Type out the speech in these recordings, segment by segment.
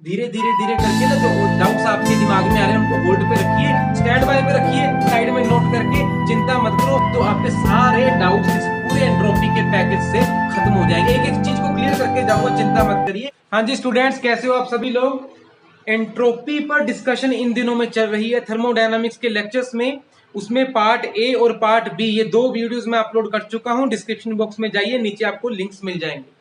धीरे धीरे धीरे करके ना जो डाउट्स आपके दिमाग में आ रहे हैं उनको होल्ड पे रखिए, स्टैंड बाय पे रखिए, साइड में नोट करके, चिंता मत करो, तो आपके सारे डाउट्स इस पूरे एंट्रोपी के पैकेज से खत्म हो जाएंगे। एक एक चीज को क्लियर करके जाऊंगा, चिंता मत करिए। हाँ जी स्टूडेंट्स, कैसे हो आप सभी लोग? एंट्रोपी पर डिस्कशन इन दिनों में चल रही है थर्मोडायनामिक्स के लेक्चर्स में। उसमें पार्ट ए और पार्ट बी, ये दो वीडियोस मैं अपलोड कर चुका हूं। डिस्क्रिप्शन बॉक्स में जाइए, नीचे आपको लिंक्स मिल जाएंगे।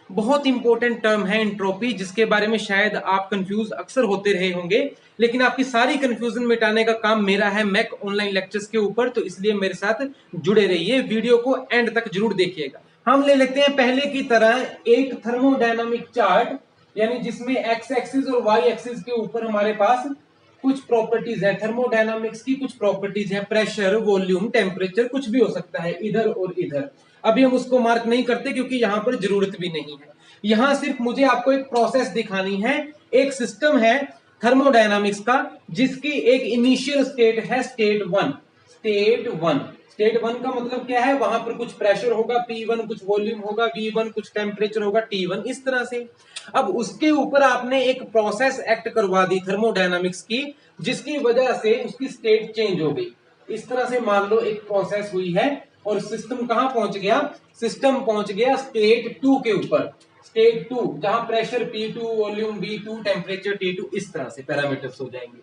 बहुत इंपॉर्टेंट टर्म है एंट्रोपी, जिसके बारे में शायद आप कंफ्यूज अक्सर होते रहे होंगे, लेकिन आपकी सारी कंफ्यूजन मिटाने का काम मेरा है मैक ऑनलाइन लेक्चर्स के ऊपर, तो इसलिए मेरे साथ जुड़े रहिए, वीडियो को एंड तक जरूर देखिएगा। हम ले लेते हैं पहले की तरह एक थर्मोडायनामिक चार्ट, यानी जिसमें एक्स एक्सिस और वाई एक्सिस के ऊपर हमारे पास कुछ प्रॉपर्टीज है। थर्मोडायनामिक्स की कुछ प्रॉपर्टीज है, प्रेशर, वॉल्यूम, टेम्परेचर, कुछ भी हो सकता है इधर और इधर। अभी हम उसको मार्क नहीं करते क्योंकि यहां पर जरूरत भी नहीं है। यहां सिर्फ मुझे आपको एक प्रोसेस दिखानी है, एक सिस्टम है थर्मोडायनामिक्स का, जिसकी एक इनिशियल स्टेट है state one. State one, state one का मतलब क्या है? वहां पर कुछ प्रेशर होगा P1, कुछ वॉल्यूम होगा V1, कुछ टेम्परेचर होगा T1, इस तरह से। अब उसके ऊपर आपने एक प्रोसेस एक्ट करवा दी थर्मोडायनामिक्स की, जिसकी वजह से उसकी स्टेट चेंज हो गई। इस तरह से मान लो एक प्रोसेस हुई है और सिस्टम कहां पहुंच गया? सिस्टम पहुंच गया स्टेट टू के ऊपर। स्टेट टू, जहां pressure P2, volume V2, temperature T2, इस तरह से पैरामीटर्स हो जाएंगे।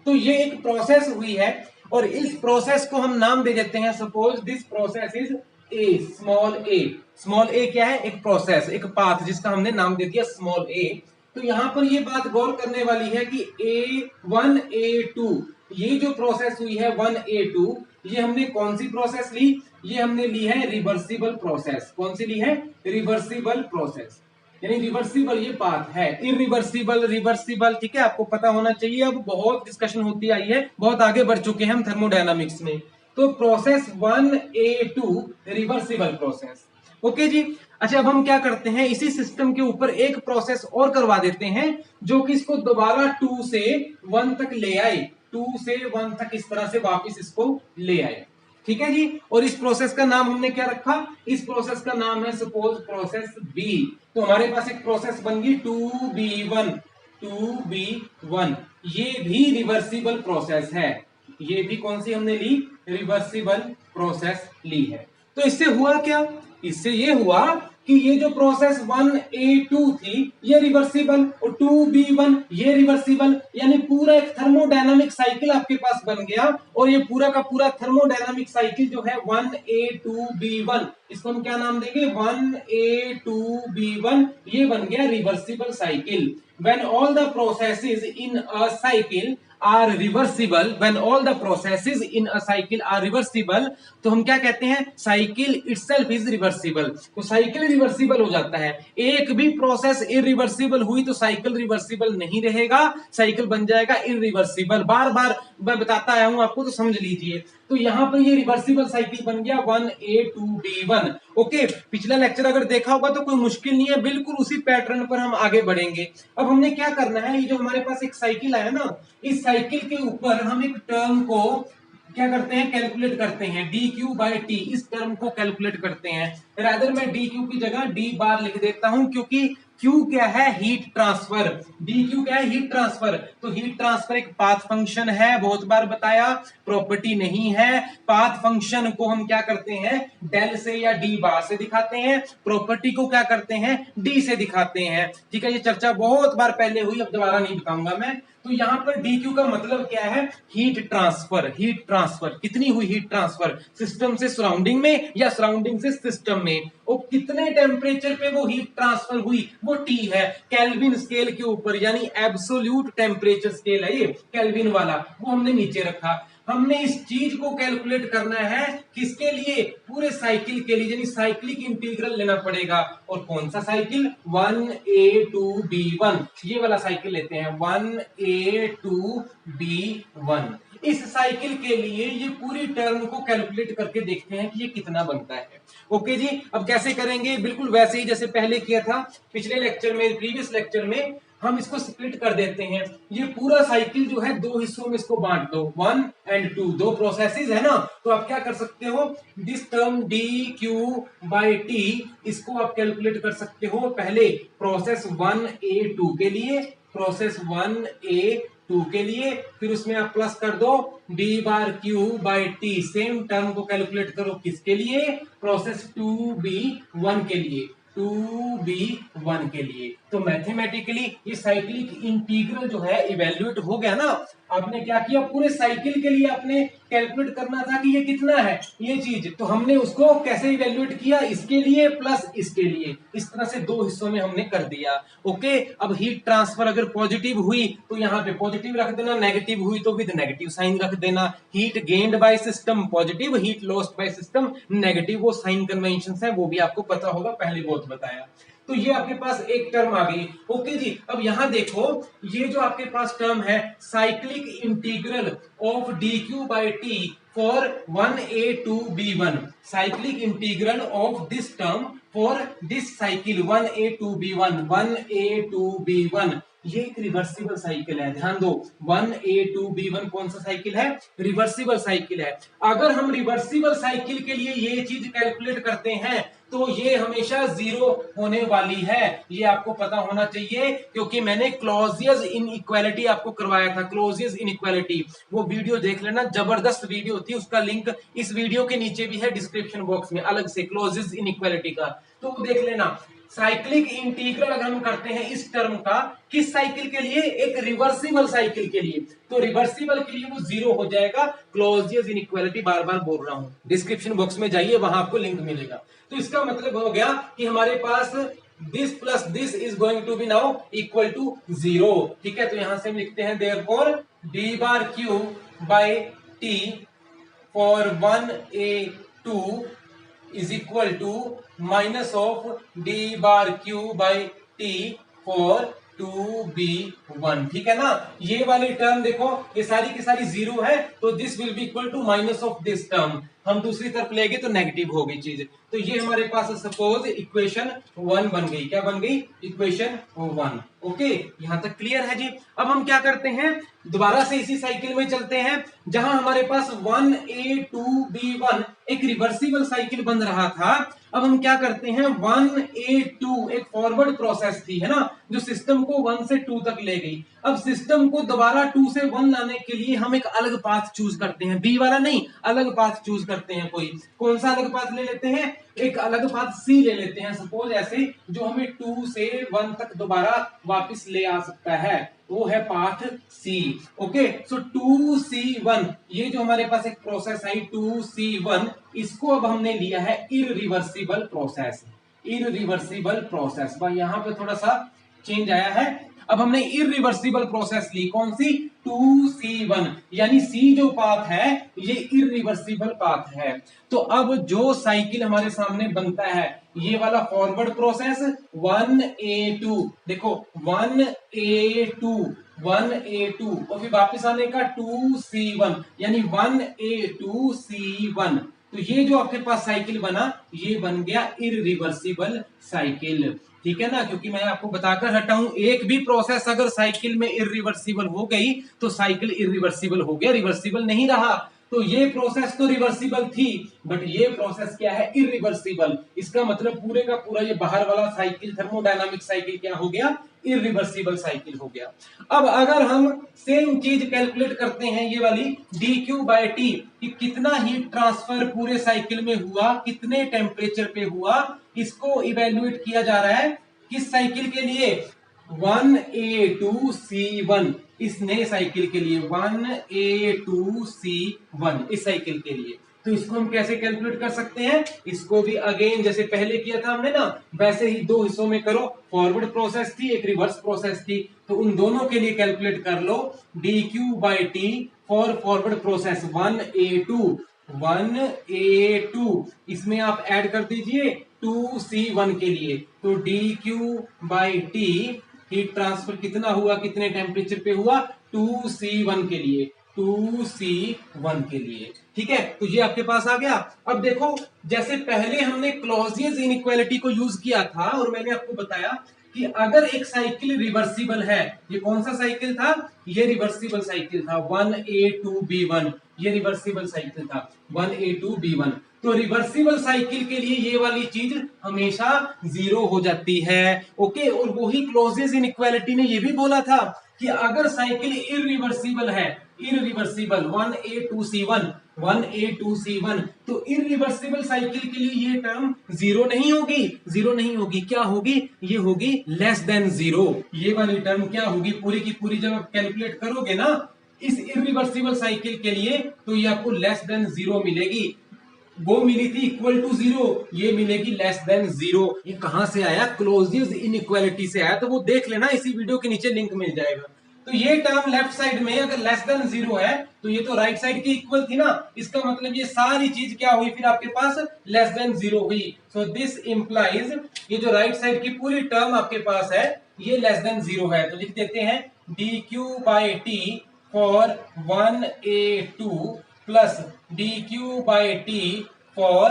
तो ये एक प्रोसेस हुई है और इस प्रोसेस को हम नाम दे देते हैं, suppose this process is A, small A. Small A क्या है? एक प्रोसेस, एक पाथ, जिसका हमने नाम दे दिया स्मॉल ए। तो यहां पर ये बात गौर करने वाली है कि A1 A2, ये जो प्रोसेस हुई है 1A2, ये हमने कौन सी प्रोसेस ली? ये हमने ली है रिवर्सिबल प्रोसेस। कौन सी ली है? रिवर्सिबल प्रोसेस, यानी रिवर्सिबल ये पाथ है। इरिवर्सिबल, रिवर्सिबल, ठीक है, आपको पता होना चाहिए। अब बहुत डिस्कशन होती आई है, बहुत आगे बढ़ चुके हैं हम थर्मोडायनामिक्स में। तो process 1A2 reversible process, okay जी। अच्छा, अब हम क्या करते हैं, इसी सिस्टम के ऊपर एक प्रोसेस और करवा देते हैं, जो कि इसको दोबारा 2 से 1 तक ले आए। 2 से 1 तक इस तरह से वापस इसको ले आए, ठीक है जी। और इस प्रोसेस का नाम हमने क्या रखा? इस प्रोसेस का नाम है सपोज प्रोसेस बी। तो हमारे पास एक प्रोसेस बन गई 2B1। 2B1 ये भी रिवर्सिबल प्रोसेस है। ये भी कौन सी हमने ली? रिवर्सिबल प्रोसेस ली है। तो इससे हुआ क्या? इससे ये हुआ कि ये जो प्रोसेस 1A2 थी ये रिवर्सिबल और 2B1 ये रिवर्सिबल, यानी पूरा एक थर्मोडायनामिक साइकिल आपके पास बन गया। और ये पूरा का पूरा थर्मोडायनामिक साइकिल जो है 1A2B1, इसको हम क्या नाम देंगे? 1A2B1, ये बन गया reversible cycle. When all the processes in a cycle are reversible, when all the processes in a cycle are reversible, तो हम क्या कहते हैं? Cycle itself is reversible। तो साइकिल रिवर्सिबल हो जाता है। एक भी प्रोसेस इरिवर्सिबल हुई तो साइकिल रिवर्सिबल नहीं रहेगा, साइकिल बन जाएगा इरिवर्सिबल। बार बार मैं बताता आया हूं आपको, तो समझ लीजिए। तो यहां पर ये रिवर्सिबल साइकिल बन गया 1A2B1। ओके, पिछला लेक्चर अगर देखा होगा तो कोई मुश्किल नहीं है, बिल्कुल उसी पैटर्न पर हम आगे बढ़ेंगे। अब हमने क्या करना है, ये जो हमारे पास एक साइकिल है ना, इस साइकिल के ऊपर हम एक टर्म को क्या करते हैं? कैलकुलेट करते हैं, dQ/T, इस टर्म को कैलकुलेट करते हैं। रादर मैं dQ की जगह d बार लिख देता हूं, क्योंकि Q क्या है? Heat transfer. dQ क्या है? Heat transfer. तो हीट ट्रांसफर एक पाथ फंक्शन है, बहुत बार बताया, प्रॉपर्टी नहीं है। पाथ फंक्शन को हम क्या करते हैं? डेल से या d बार से दिखाते हैं, प्रॉपर्टी को क्या करते हैं? d से दिखाते हैं, ठीक है। ये चर्चा बहुत बार पहले हुई, अब दोबारा नहीं बताऊंगा मैं। तो यहां पर dQ का मतलब क्या है? Heat transfer. हीट ट्रांसफर कितनी हुई? हीट ट्रांसफर सिस्टम से सराउंडिंग में या सराउंडिंग से सिस्टम में, और कितने टेम्परेचर पे वो हीट ट्रांसफर हुई? वो T है, केल्विन स्केल के ऊपर, यानी एब्सोल्यूट टेम्परेचर स्केल है ये, केल्विन वाला, वो हमने नीचे रखा। हमने इस चीज को कैलकुलेट करना है, किसके लिए? पूरे साइकिल के लिए, यानी साइक्लिक इंटीग्रल लेना पड़ेगा। और कौन सा साइकिल? 1A2B1, ये वाला साइकिल लेते हैं, 1A2B1। इस साइकिल के लिए ये पूरी टर्म को कैलकुलेट करके देखते हैं कि ये कितना बनता है। ओके जी, अब कैसे करेंगे? बिल्कुल वैसे ही जैसे पहले किया था पिछले लेक्चर में, प्रीवियस लेक्चर में। हम इसको स्प्लिट कर देते हैं। ये पूरा साइकिल जो है दो हिस्सों में इसको बांट दो, 1 और 2, दो प्रोसेसेस है ना। तो आप क्या कर सकते हो? दिस टर्म dQ/T, इसको आप कैलकुलेट कर सकते हो पहले प्रोसेस 1A2 के लिए, प्रोसेस 1A2 के लिए, फिर उसमें आप प्लस कर दो d/q/t, सेम टर्म को कैलकुलेट करो किसके लिए, प्रोसेस 2B1 के लिए, 2B1 के लिए। तो मैथमेटिकली ये साइक्लिक इंटीग्रल जो है इवेल्युएट हो गया ना। आपने क्या किया, पूरे साइकिल के लिए आपने कैलकुलेट करना था कि ये कितना है ये चीज, तो हमने उसको कैसे इवेल्युएट किया, इसके लिए प्लस इसके लिए, इस तरह से दो हिस्सों में हमने कर दिया। ओके, अब हीट ट्रांसफर अगर पॉजिटिव हुई तो यहाँ पे पॉजिटिव रख देना, नेगेटिव हुई तो विद नेगेटिव साइन रख देना। Heat gained by system positive, heat lost by system negative, वो साइन कन्वेंशन है, वो भी आपको पता होगा, पहले बहुत बताया। तो ये आपके पास एक टर्म आ गई। ओके जी, अब यहां देखो, ये जो आपके पास टर्म है cyclic integral of dq/t for 1A2B1, cyclic integral of this term for this cycle 1A2B1, 1A2B1, ये एक रिवर्सिबल साइकिल है। ध्यान दो, 1A2B1 कौन सा साइकिल है, रिवर्सिबल साइकिल है। अगर हम रिवर्सिबल साइकिल के लिए ये चीज कैलकुलेट करते हैं तो ये हमेशा जीरो होने वाली है, ये आपको पता होना चाहिए, क्योंकि मैंने क्लॉजियस इनइक्वालिटी आपको करवाया था। क्लॉजियस इनइक्वालिटी, वो वीडियो देख लेना, जबरदस्त वीडियो होती है, उसका लिंक इस वीडियो के नीचे भी है डिस्क्रिप्शन बॉक्स में अलग से, क्लॉजियस इनइक्वालिटी का, तो वो देख लेना। साइक्लिक इंटीग्रल अगर हम करते हैं इस टर्म का, किस साइकिल के लिए, एक रिवर्सिबल साइकिल के लिए, तो रिवर्सिबल के लिए वो जीरो हो जाएगा। क्लॉजियस इनइक्वालिटी बार बार बोल रहा हूं, डिस्क्रिप्शन बॉक्स में जाइए, वहां आपको लिंक मिलेगा। तो इसका मतलब हो गया कि हमारे पास this plus this is going to be now equal to zero. ठीक है, तो यहां से हम लिखते हैं therefore d/q/t for 1A2 is equal to minus of d/q/t for 2B1। ठीक है ना, ये वाली टर्म देखो, ये सारी की सारी जीरो है, तो this will be equal to minus of this term, हम दूसरी तरफ लेंगे तो नेगेटिव हो गई चीज। तो ये हमारे पास सपोज इक्वेशन 1 बन गई, क्या बन गई, इक्वेशन 1। ओके, यहां तक क्लियर है जी। अब हम क्या करते हैं, दोबारा से इसी साइकिल में चलते हैं, जहां हमारे पास 1A2B1 एक रिवर्सिबल साइकिल बन रहा था। अब हम क्या करते हैं, 1A2 एक फॉरवर्ड प्रोसेस थी, है ना, जो सिस्टम को 1 से 2 तक ले गई। अब सिस्टम को दोबारा 2 से 1 लाने के लिए हम एक अलग पाथ चूज करते हैं, बी वाला नहीं, अलग पाथ चूज करते हैं। कोई कौन सा अलग पाथ ले लेते हैं, एक अलग पाथ सी ले लेते हैं, सपोज ऐसे, जो हमें 2 से 1 तक दोबारा वापस ले आ सकता है, वो है पाथ सी। ओके, सो 2C1, ये जो हमारे पास एक प्रोसेस आई 2C1, इसको अब हमने लिया है इररिवर्सिबल प्रोसेस। इररिवर्सिबल प्रोसेस, यहां पे थोड़ा सा चेंज आया है। अब हमने इररिवर्सिबल प्रोसेस ली, कौन सी, 2C1, यानी सी जो पाथ है ये इररिवर्सिबल पाथ है। तो अब जो साइकिल हमारे सामने बनता है, ये वाला फॉरवर्ड प्रोसेस 1A2, देखो 1A2 और फिर वापस आने का 2C1, यानी 1A2C1। तो ये जो आपके पास साइकिल बना, ये बन गया इररिवर्सिबल साइकिल। ठीक है ना, क्योंकि मैं आपको बताकर हटा हूं, एक भी प्रोसेस अगर साइकिल में इररिवर्सिबल हो गई तो साइकिल इररिवर्सिबल हो गया, रिवर्सिबल नहीं रहा। तो ये प्रोसेस तो रिवर्सिबल थी, बट ये प्रोसेस क्या है, इररिवर्सिबल। इसका मतलब पूरे का पूरा ये बाहर वाला साइकिल, थर्मोडायनामिक साइकिल क्या हो गया, इररिवर्सिबल साइकिल हो गया। अब अगर हम सेम चीज कैलकुलेट करते हैं, ये वाली dq/t, कि कितना हीट ट्रांसफर पूरे साइकिल में हुआ, कितने टेम्परेचर पे हुआ, इसको इवेल्युएट किया जा रहा है किस साइकिल के लिए, 1A2C1, इस नए साइकिल के लिए 1A2C1, इस साइकिल के लिए। तो इसको हम कैसे कैलकुलेट कर सकते हैं, इसको भी अगेन जैसे पहले किया था हमने ना, वैसे ही दो हिस्सों में करो। फॉरवर्ड प्रोसेस थी, एक रिवर्स प्रोसेस थी, तो उन दोनों के लिए कैलकुलेट कर लो dq/t for forward process 1A2, इसमें आप ऐड कर दीजिए 2C1 के लिए, तो dq/t हीट ट्रांसफर कितना हुआ, कितने टेम्परेचर पे हुआ, 2C1 के लिए, 2C1 के लिए। ठीक है, तो ये आपके पास आ गया। अब देखो, जैसे पहले हमने क्लॉजियस इनइक्वालिटी को यूज किया था, और मैंने आपको बताया कि अगर एक साइकिल रिवर्सिबल है, ये कौन सा साइकिल था, ये रिवर्सिबल साइकिल था 1A2B1, ये रिवर्सिबल साइकिल था 1A2B1। तो रिवर्सिबल साइकिल के लिए ये वाली चीज हमेशा जीरो हो जाती है। ओके, और वही क्लोजेस इनइक्वालिटी ने ये भी बोला था कि अगर साइकिल इरिवर्सिबल है, इरिवर्सिबल 1A2C1, तो इरिवर्सिबल साइकिल के लिए ये टर्म जीरो नहीं होगी, जीरो नहीं होगी, क्या होगी, ये होगी लेस देन जीरो। ये वाली टर्म क्या होगी, पूरी की पूरी जब आप कैलकुलेट करोगे ना इस इरिवर्सिबल साइकिल के लिए, तो ये आपको लेस देन जीरो मिलेगी। वो मिली थी इक्वल टू जीरो, ये मिलेगी लेस देन जीरो। ये कहां से आया, क्लोजेस इनइक्वालिटी से आया, तो वो देख लेना, इसी वीडियो के नीचे लिंक मिल जाएगा। तो ये टर्म लेफ्ट साइड में अगर लेस देन जीरो है, तो ये तो राइट साइड के इक्वल थी ना, इसका मतलब ये सारी चीज क्या हुई फिर आपके पास, लेस देन जीरो हुई। सो दिस इंप्लाइज, ये जो राइट साइड की पूरी टर्म आपके पास है ये लेस देन जीरो है। तो लिख देते हैं dq/t for 1A2 plus dq/t for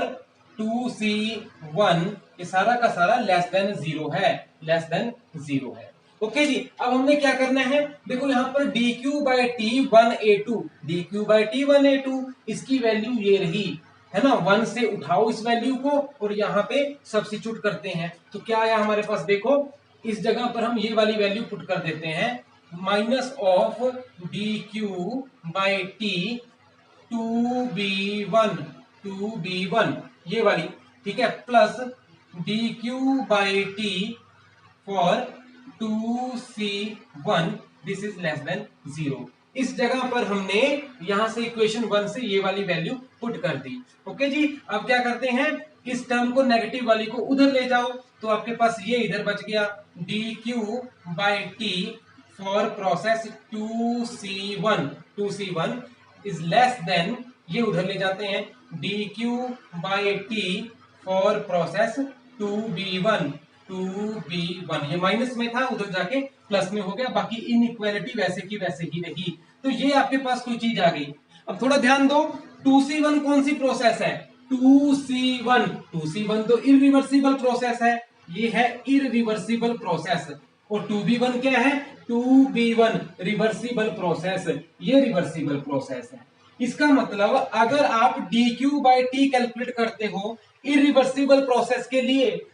2C1, ये सारा का सारा लेस देन जीरो है, लेस देन जीरो है। ओके जी, अब हमने क्या करना है, देखो यहाँ पर dq/t 1A2, dq/t 1A2, इसकी वैल्यू ये रही है ना, 1 से उठाओ इस वैल्यू को और यहाँ पे सब्स्टिट्यूट करते हैं। तो क्या आया हमारे पास, देखो इस जगह पर हम ये वाली वैल्यू पुट कर देते हैं, माइनस ऑफ dq/t 2b1 ये वाली, ठीक है, plus dq/t for 2C1, this is less than zero. इस जगह पर हमने यहां से इक्वेशन 1 से ये वाली वैल्यू पुट कर दी। ओके जी, अब क्या करते हैं, इस टर्म को नेगेटिव वाली को उधर ले जाओ, तो आपके पास ये इधर बच गया dq/t for process 2C1 is less than, ये उधर ले जाते हैं dq/t फॉर प्रोसेस 2b1, ये माइनस में था उधर जाके प्लस में हो गया, बाकी इनइक्वालिटी वैसे की वैसे ही रही। तो ये आपके पास कोई चीज आ गई। अब थोड़ा ध्यान दो, 2C1 कौन सी प्रोसेस है, 2C1 तो इरिवर्सिबल प्रोसेस है, ये है इरिवर्सिबल प्रोसेस। और 2B1 क्या है, 2B1 रिवर्सिबल प्रोसेस, ये रिवर्सिबल प्रोसेस है। इसका मतलब अगर आप dq/t कैलकुलेट करते हो इरिवर्सिबल प्रोसेस के लिए,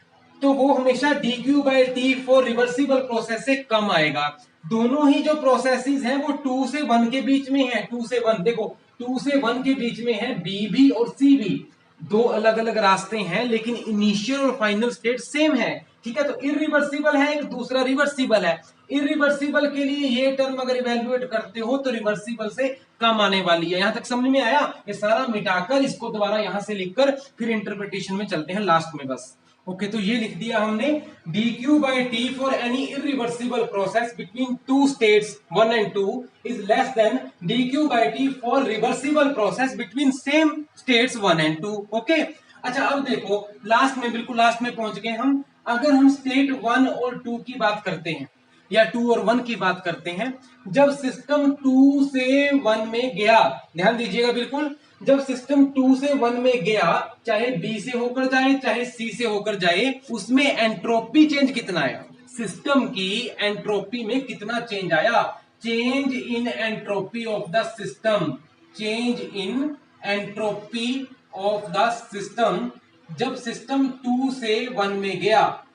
तो वो हमेशा dq/t फॉर रिवर्सिबल प्रोसेस से कम आएगा। दोनों ही जो प्रोसेसेस हैं वो 2 से 1 के बीच में है, 2 से 1, देखो 2 से 1 के बीच में है b भी और c भी, दो अलग अलग रास्ते हैं लेकिन इनिशियल और फाइनल स्टेट सेम है, ठीक है। तो इरिवर्सिबल है, एक दूसरा रिवर्सिबल है। इरिवर्सिबल के लिए ये टर्म अगर इवेल्युएट करते हो तो रिवर्सिबल से कम आने वाली है। यहां तक समझ में आया, ये सारा मिटाकर इसको दोबारा यहां से लिखकर फिर इंटरप्रिटेशन में चलते हैं लास्ट में बस। ओके, तो ये लिख दिया हमने dq/t for any irreversible process between two states 1 and 2 is less than dq/t for reversible process between same states 1 and 2। Okay, अच्छा अब देखो लास्ट में, बिल्कुल लास्ट में पहुंच गए हम। अगर हम स्टेट 1 और 2 की बात करते हैं या 2 और 1 की बात करते हैं, जब सिस्टम 2 से 1 में गया, ध्यान दीजिएगा बिल्कुल, जब सिस्टम 2 से 1 में गया, चाहे बी से होकर जाए चाहे सी से होकर जाए, उसमें एंट्रोपी चेंज कितना आया, सिस्टम की एंट्रोपी में कितना चेंज आया, change in entropy of the system, change in entropy of the system जब सिस्टम 2 से 1 में गया।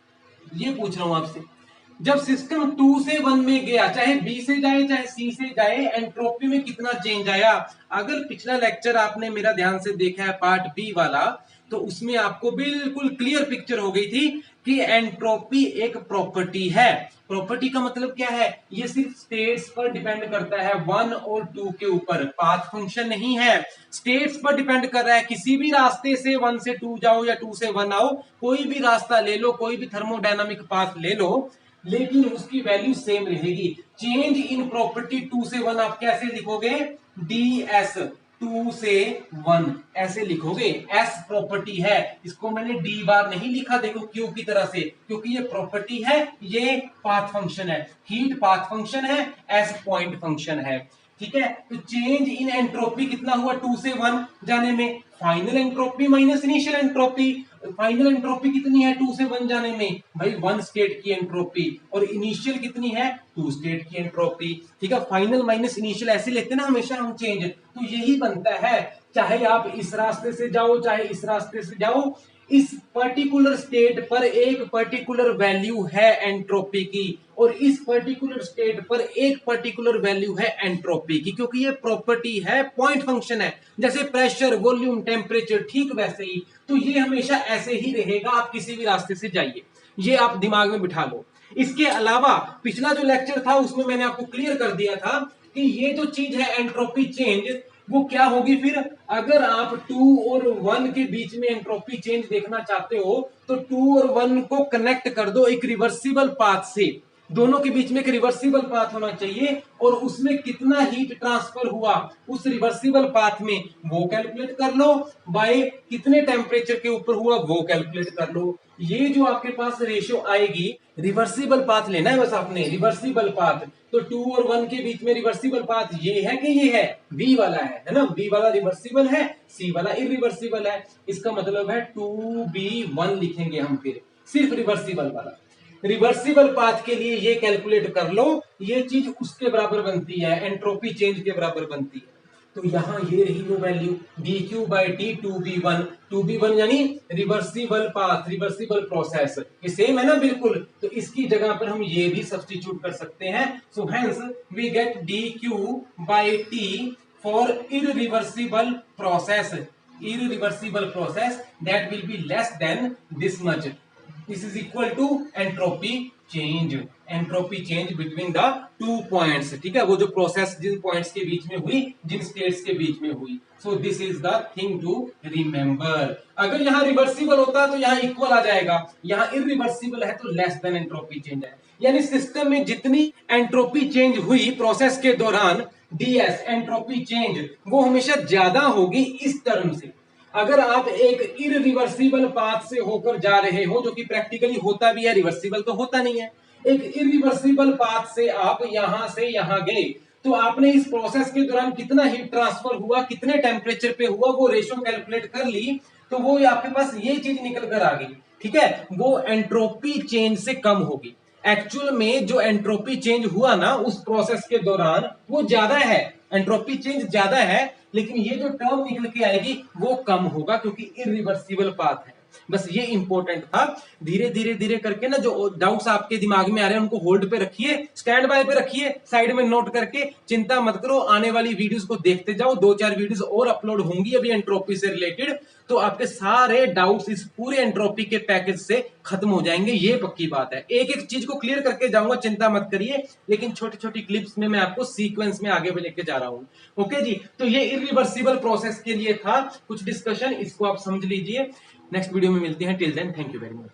ये पूछ रहा हूं आपसे, जब सिस्टम 2 से 1 में गया, चाहे बी से जाए चाहे सी से जाए, एंट्रोपी में कितना चेंज आया। अगर पिछला लेक्चर आपने मेरा ध्यान से देखा है पार्ट बी वाला, तो उसमें आपको बिल्कुल क्लियर पिक्चर हो गई थी कि एंट्रोपी एक प्रॉपर्टी है। प्रॉपर्टी का मतलब क्या है, ये सिर्फ स्टेट्स पर डिपेंड करता है, 1 और 2 के ऊपर, पाथ फंक्शन नहीं है, स्टेट्स पर डिपेंड कर रहा है। किसी भी रास्ते से 1 से 2 जाओ या 2 से 1 आओ, कोई भी रास्ता ले लो, कोई भी थर्मोडायनामिक पाथ ले लो, लेकिन उसकी वैल्यू सेम रहेगी। चेंज इन प्रॉपर्टी 2 से 1 आप कैसे लिखोगे, ds 2 से 1 ऐसे लिखोगे, एस प्रॉपर्टी है, इसको मैंने डी बार नहीं लिखा, देखो क्यों की तरह से, क्योंकि ये प्रॉपर्टी है, ये पाथ फंक्शन है, हीट पाथ फंक्शन है, एस पॉइंट फंक्शन है, ठीक है। तो चेंज इन एंट्रोपी कितना हुआ 2 से 1 जाने में, final entropy minus initial entropy. Final entropy कितनी है 2 से 1 जाने में? भाई 1 स्टेट की एंट्रोपी। और इनिशियल कितनी है? 2 स्टेट की एंट्रोपी। ठीक है, फाइनल माइनस इनिशियल ऐसे लेते हैं ना हमेशा हम चेंज, तो यही बनता है। चाहे आप इस रास्ते से जाओ चाहे इस रास्ते से जाओ, इस पर्टिकुलर स्टेट पर एक पर्टिकुलर वैल्यू है एंट्रोपी की, और इस पर्टिकुलर स्टेट पर एक पर्टिकुलर वैल्यू है एंट्रोपी की, क्योंकि ये प्रॉपर्टी है, पॉइंट फंक्शन है। जैसे प्रेशर, वॉल्यूम, टेम्परेचर, ठीक वैसे ही। तो ये हमेशा ऐसे ही रहेगा, आप किसी भी रास्ते से जाइए, ये आप दिमाग में बिठा लो। इसके अलावा पिछला जो लेक्चर था उसमें मैंने आपको क्लियर कर दिया था कि ये जो चीज है एंट्रोपी चेंज, वो क्या होगी फिर? अगर आप 2 और 1 के बीच में एंट्रोपी चेंज देखना चाहते हो तो 2 और 1 को कनेक्ट कर दो एक रिवर्सिबल पाथ से। दोनों के बीच में एक रिवर्सिबल पाथ होना चाहिए, और उसमें कितना हीट ट्रांसफर हुआ उस रिवर्सिबल पाथ में वो कैलकुलेट कर लो, बाय कितने टेम्परेचर के ऊपर हुआ वो कैलकुलेट कर लो। ये जो आपके पास रेशियो आएगी, रिवर्सिबल पाथ लेना है बस आपने, रिवर्सिबल पाथ। तो 2 और 1 के बीच में रिवर्सिबल पाथ ये है कि ये है? V वाला है ना? V वाला रिवर्सिबल है, C वाला इरिवर्सिबल है। इसका मतलब है 2B1 लिखेंगे हम, फिर सिर्फ रिवर्सिबल वाला। रिवर्सिबल पाथ के लिए ये कैलकुलेट कर लो, ये चीज उसके बराबर बनती है, एंट्रोपी चेंज के बराबर बनती है। तो यहां ये रही वो वैल्यू dq/t 2b1। 2b1 यानी रिवर्सिबल पाथ, रिवर्सिबल प्रोसेस, ये सेम है ना बिल्कुल। तो इसकी जगह पर हम ये भी सब्स्टिट्यूट कर सकते हैं। So hence we get dq/t for irreversible process, irreversible process that will be less than this much. This is equal to entropy change, entropy change between the 2 points. ठीक है, वो जो प्रोसेस जिन पॉइंट्स के बीच में हुई, जिन स्टेट्स के बीच में हुई। So this is the thing to remember. अगर यहाँ रिवर्सिबल होता तो यहाँ इक्वल आ जाएगा, यहाँ इरिवर्सिबल है तो लेस देन एंट्रोपी चेंज है। यानी सिस्टम में जितनी एंट्रोपी चेंज हुई प्रोसेस के दौरान, ds एंट्रोपी चेंज, वो हमेशा ज्यादा होगी इस टर्म से। अगर आप एक इरिवर्सिबल पाथ से होकर जा रहे हो, जो कि प्रैक्टिकली होता भी है, रिवर्सिबल तो होता नहीं है, एक इरिवर्सिबल पाथ से आप यहां से यहां गए, तो आपने इस प्रोसेस के दौरान कितना हीट ट्रांसफर हुआ, कितने टेम्परेचर पे हुआ, वो रेशियो कैलकुलेट कर ली, तो वो आपके पास ये चीज निकल कर आ गई। ठीक है, वो एंट्रोपी चेंज से कम होगी। एक्चुअल में जो एंट्रोपी चेंज हुआ ना उस प्रोसेस के दौरान, वो ज्यादा है, एंट्रोपी चेंज ज्यादा है, लेकिन ये जो टर्म निकल के आएगी वो कम होगा, क्योंकि इरिवर्सिबल पाथ है। बस ये इंपॉर्टेंट था। धीरे धीरे धीरे करके ना जो डाउट्स आपके दिमाग में आ रहे हैं उनको होल्ड पे रखिए, स्टैंड बाय पे रखिए, साइड में नोट करके, चिंता मत करो। आने वाली वीडियोस को देखते जाओ, 2-4 वीडियोस और अपलोड होंगी अभी एंट्रोपी से रिलेटेड, तो आपके सारे डाउट्स इस पूरे एंट्रोपी के पैकेज से खत्म हो जाएंगे, ये पक्की बात है। एक एक चीज को क्लियर करके जाऊंगा, चिंता मत करिए, लेकिन छोटी छोटी क्लिप्स में मैं आपको सीक्वेंस में आगे लेके जा रहा हूं। ओके जी, तो ये इरिवर्सिबल प्रोसेस के लिए था कुछ डिस्कशन, इसको आप समझ लीजिए। नेक्स्ट वीडियो में मिलते हैं, till then thank you very much.